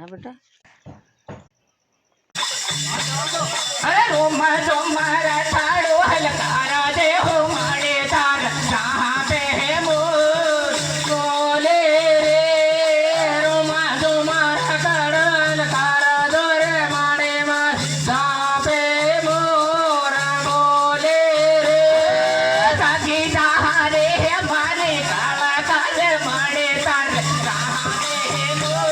હા બેટા અરે રોમા રોમા રાતાડો હલકારા દે હો માડે તાર જહાં पे है मोर बोले रे रोमा रोमા રાતાડો હલકારા દો રે માડે માર જહાં पे मोर बोले रे સાજી જહાં રે મારે કાળા કાલે માડે તાર જહાં पे है मोर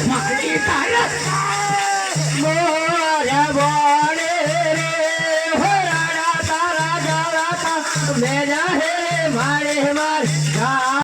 મારી તારા મોર બોલે રે હોરા તારા જરા તા મેરા હે મારે માર